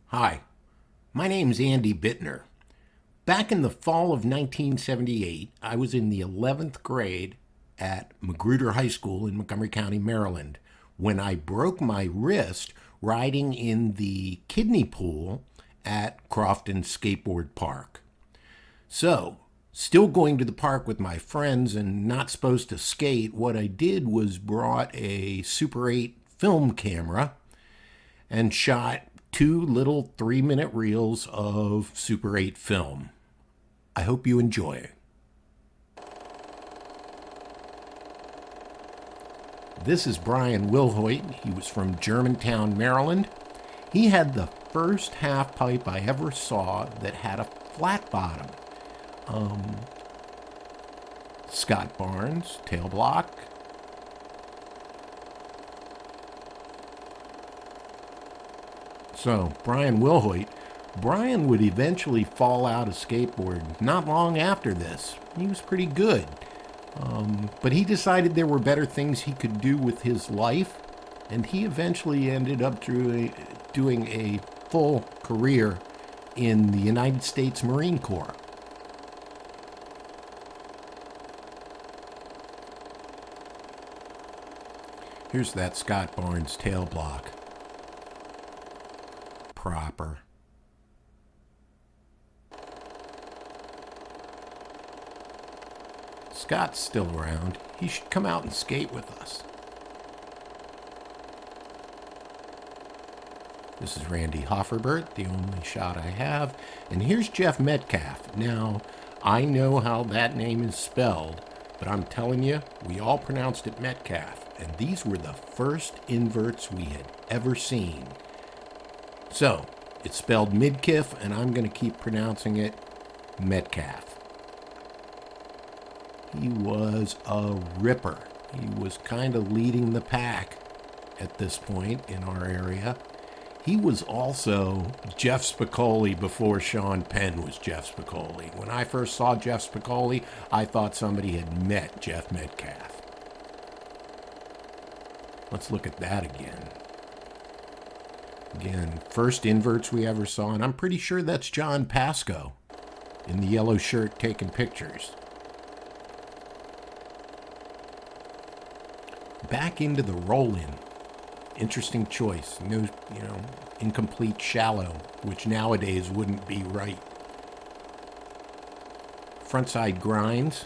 Hi, my name's Andy Bittner. Back in the fall of 1978, I was in the 11th grade at Magruder High School in Montgomery County, Maryland, when I broke my wrist riding in the kiddie pool at Crofton Skateboard Park. So, still going to the park with my friends and not supposed to skate, what I did was brought a Super 8 film camera and shot two little 3-minute reels of Super 8 film. I hope you enjoy. This is Brian Wilhoit. He was from Germantown, Maryland. He had the first half pipe I ever saw that had a flat bottom. Scott Barnes, tail block. So, Brian Wilhoit. Brian would eventually fall out of skateboard not long after this. He was pretty good. But he decided there were better things he could do with his life, and he eventually ended up doing a full career in the United States Marine Corps. Here's that Scott Barnes tail block. Proper. Scott's still around. He should come out and skate with us. This is Randy Hofferbert, the only shot I have. And here's Jeff Metcalf. Now, I know how that name is spelled, but I'm telling you, we all pronounced it Metcalf. And these were the first inverts we had ever seen. So, it's spelled Midkiff, and I'm going to keep pronouncing it Metcalf. He was a ripper. He was kind of leading the pack at this point in our area. He was also Jeff Spicoli before Sean Penn was Jeff Spicoli. When I first saw Jeff Spicoli, I thought somebody had met Jeff Metcalf. Let's look at that again. Again, first inverts we ever saw, and I'm pretty sure that's John Pasco in the yellow shirt taking pictures. Back into the roll-in. Interesting choice. No, incomplete shallow, which nowadays wouldn't be right. Frontside grinds.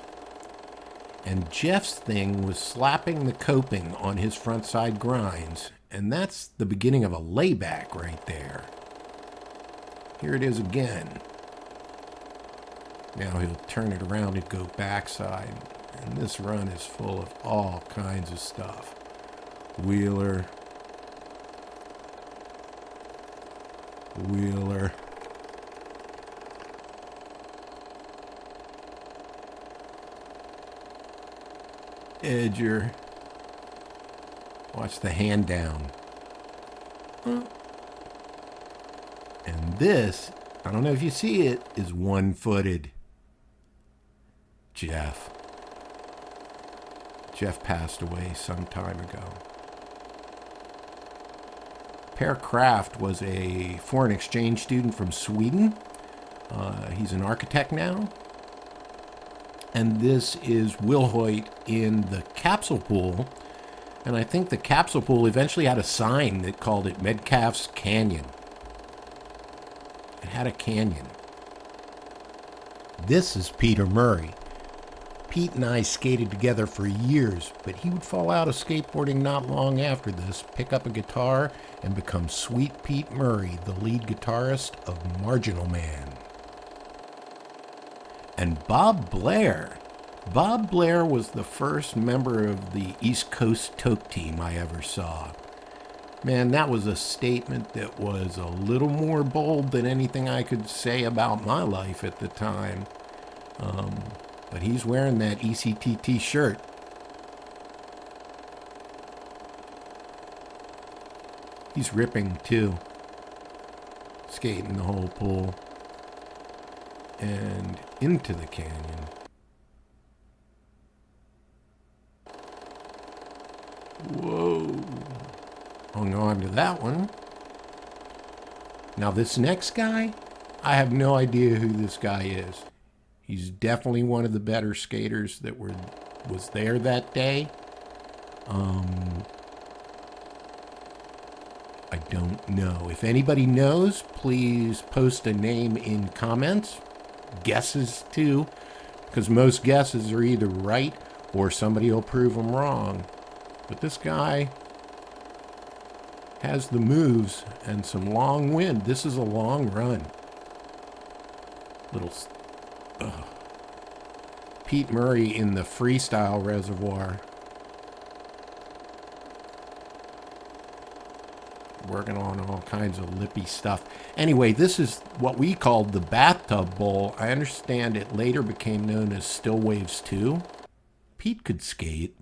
And Jeff's thing was slapping the coping on his frontside grinds. And that's the beginning of a layback right there. Here it is again. Now he'll turn it around and go backside. And this run is full of all kinds of stuff. Wheeler. Wheeler. Edger. Watch the hand down. And this, I don't know if you see it, is one-footed. Jeff. Jeff passed away some time ago. Per Kraft was a foreign exchange student from Sweden. He's an architect now. And this is Wilhoit in the capsule pool. And I think the capsule pool eventually had a sign that called it Metcalf's Canyon. It had a canyon. This is Peter Murray. Pete and I skated together for years, but he would fall out of skateboarding not long after this, pick up a guitar, and become Sweet Pete Murray, the lead guitarist of Marginal Man. And Bob Blair. Bob Blair was the first member of the East Coast Toke team I ever saw. Man, that was a statement that was a little more bold than anything I could say about my life at the time. But he's wearing that ECTT shirt. He's ripping too. Skating the whole pool. And into the canyon. Whoa. Hung on to that one. Now this next guy, I have no idea who this guy is. He's definitely one of the better skaters that was there that day. I don't know. If anybody knows, please post a name in comments. Guesses too, because most guesses are either right or somebody will prove them wrong. But this guy has the moves and some long wind. This is a long run. Little Pete Murray in the freestyle reservoir. Working on all kinds of lippy stuff. Anyway, this is what we called the Bathtub Bowl. I understand it later became known as Still Waves 2. Pete could skate.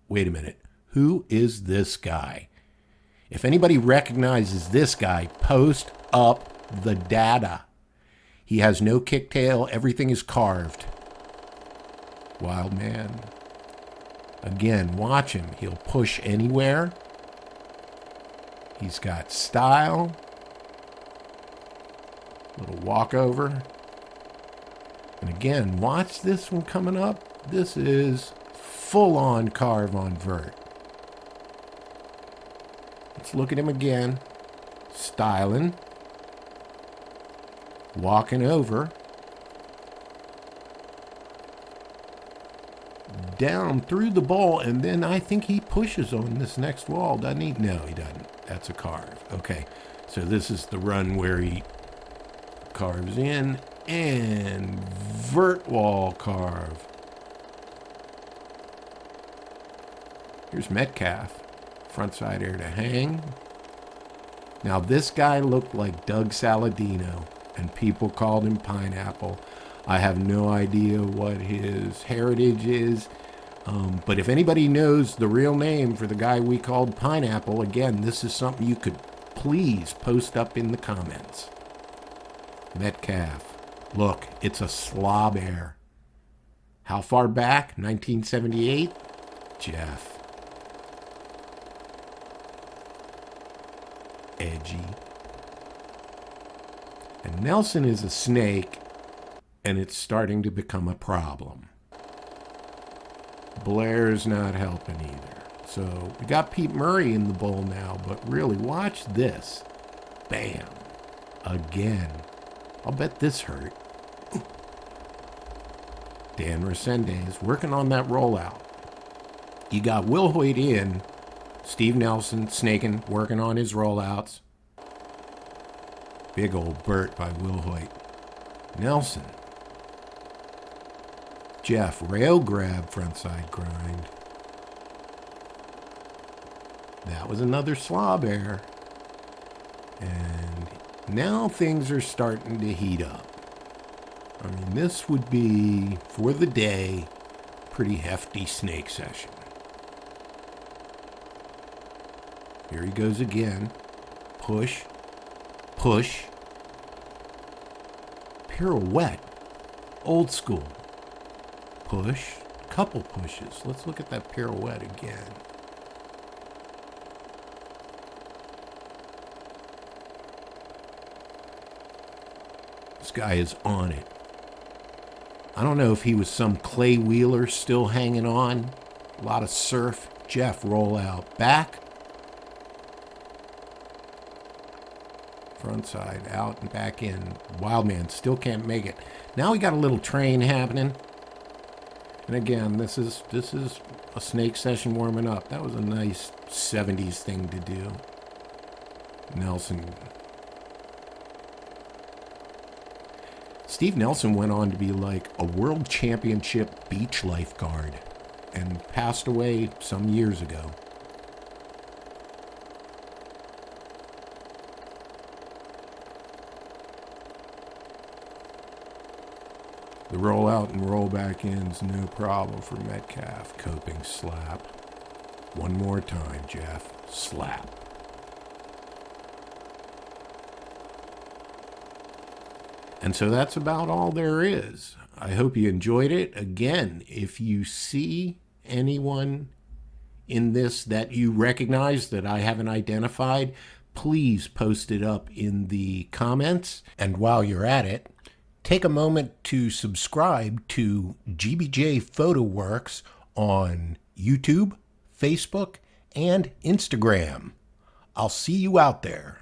Wait a minute. Who is this guy? If anybody recognizes this guy, post up the data. He has no kicktail. Everything is carved. Wild man. Again, watch him. He'll push anywhere. He's got style. Little walkover. And again, watch this one coming up. This is full-on carve on vert. Let's look at him again. Styling. Walking over. Down through the ball, and then I think he pushes on this next wall, doesn't he? No, he doesn't. That's a carve. Okay, so this is the run where he carves in and vert wall carve. Here's Metcalf. Frontside air to hang. Now this guy looked like Doug Saladino, and people called him Pineapple. I have no idea what his heritage is, but if anybody knows the real name for the guy we called Pineapple, again, this is something you could please post up in the comments. Metcalf. Look, it's a slob air. How far back? 1978? Jeff. Edgy. And Nelson is a snake, and it's starting to become a problem. Blair's not helping either. So we got Pete Murray in the bowl now, but really, watch this. Bam. Again. I'll bet this hurt. Dan Resendez working on that rollout. You got Will Hoyt in. Steve Nelson snaking, working on his rollouts. Big old Burt by Will Hoyt. Nelson. Jeff, rail grab, frontside grind. That was another slob air. And now things are starting to heat up. I mean, this would be, for the day, pretty hefty snake session. Here he goes again. Push. Push. Pirouette. Old school. Push. Couple pushes. Let's look at that pirouette again. This guy is on it. I don't know if he was some clay wheeler still hanging on. A lot of surf. Jeff, roll out. Back. Front side, out and back in. Wildman still can't make it. Now we got a little train happening. And again, this is a snake session warming up. That was a nice 70s thing to do. Nelson. Steve Nelson went on to be like a world championship beach lifeguard and passed away some years ago. The roll out and roll back in's no problem for Metcalf. Coping slap. One more time, Jeff. Slap. And so that's about all there is. I hope you enjoyed it. Again, if you see anyone in this that you recognize that I haven't identified, please post it up in the comments. And while you're at it, take a moment to subscribe to GBJ Photo Works on YouTube, Facebook, and Instagram. I'll see you out there.